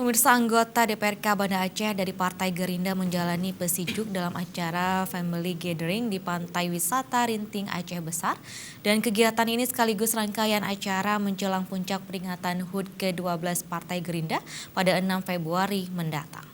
Pemirsa, anggota DPRK Banda Aceh dari Partai Gerindra menjalani pesijuk dalam acara Family Gathering di Pantai Wisata Rinting Aceh Besar. Dan kegiatan ini sekaligus rangkaian acara menjelang puncak peringatan HUT ke-12 Partai Gerindra pada 6 Februari mendatang.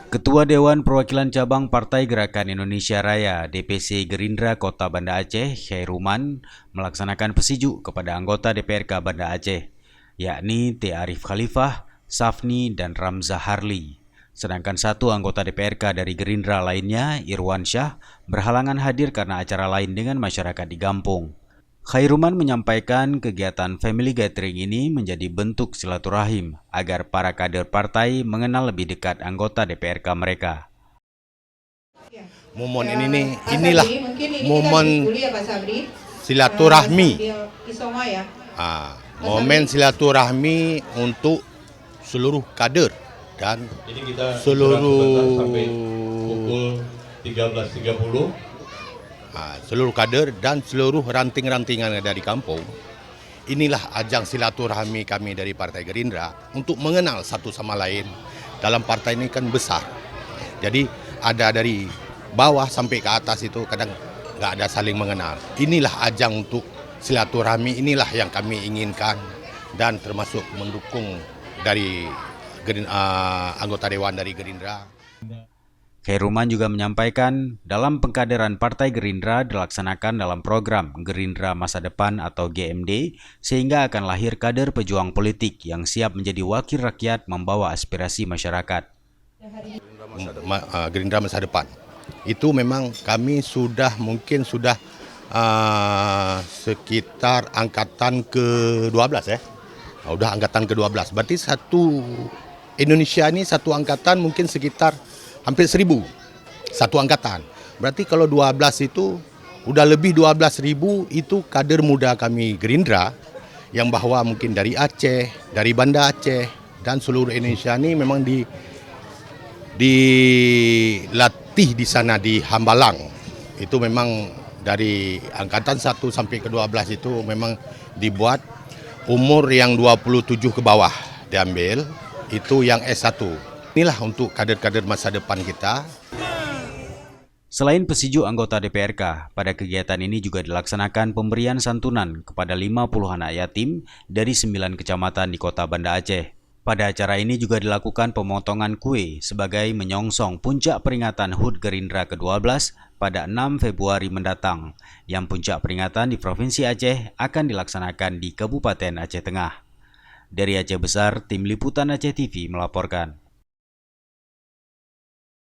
Ketua Dewan Perwakilan Cabang Partai Gerakan Indonesia Raya (DPC) Gerindra Kota Banda Aceh, Khairuman, melaksanakan pesijuk kepada anggota DPRK Banda Aceh, yakni T. Arif Khalifah, Safni, dan Ramzah Harli. Sedangkan satu anggota DPRK dari Gerindra lainnya, Irwan Syah, berhalangan hadir karena acara lain dengan masyarakat di Gampung. Khairuman menyampaikan kegiatan Family Gathering ini menjadi bentuk silaturahim agar para kader partai mengenal lebih dekat anggota DPRK mereka. Momen inilah momen silaturahmi. Momen silaturahmi untuk seluruh kader dan seluruh pukul 13.30. Seluruh kader dan seluruh ranting-rantingan dari kampung. Inilah ajang silaturahmi kami dari Partai Gerindra untuk mengenal satu sama lain. Dalam partai ini kan besar, jadi ada dari bawah sampai ke atas itu kadang nggak ada saling mengenal. Inilah ajang untuk silaturahmi, inilah yang kami inginkan dan termasuk mendukung dari anggota Dewan dari Gerindra. Khairuman juga menyampaikan dalam pengkaderan Partai Gerindra dilaksanakan dalam program Gerindra Masa Depan atau GMD, sehingga akan lahir kader pejuang politik yang siap menjadi wakil rakyat membawa aspirasi masyarakat. Gerindra Masa Depan, itu memang kami sudah sekitar angkatan ke-12 ya. Udah angkatan ke-12, berarti satu Indonesia ini satu angkatan mungkin sekitar hampir 1.000 satu angkatan. Berarti kalau 12 itu udah lebih 12.000 itu kader muda kami Gerindra yang bahwa mungkin dari Aceh, dari Banda Aceh dan seluruh Indonesia ini memang dilatih di sana di Hambalang. Itu memang dari angkatan 1 sampai ke 12 itu memang dibuat umur yang 27 ke bawah diambil, itu yang S1. Inilah untuk kader-kader masa depan kita. Selain pesijuk anggota DPRK, pada kegiatan ini juga dilaksanakan pemberian santunan kepada 50 anak yatim dari 9 kecamatan di Kota Banda Aceh. Pada acara ini juga dilakukan pemotongan kue sebagai menyongsong puncak peringatan HUT Gerindra ke-12 pada 6 Februari mendatang, yang puncak peringatan di Provinsi Aceh akan dilaksanakan di Kabupaten Aceh Tengah. Dari Aceh Besar, Tim Liputan Aceh TV melaporkan.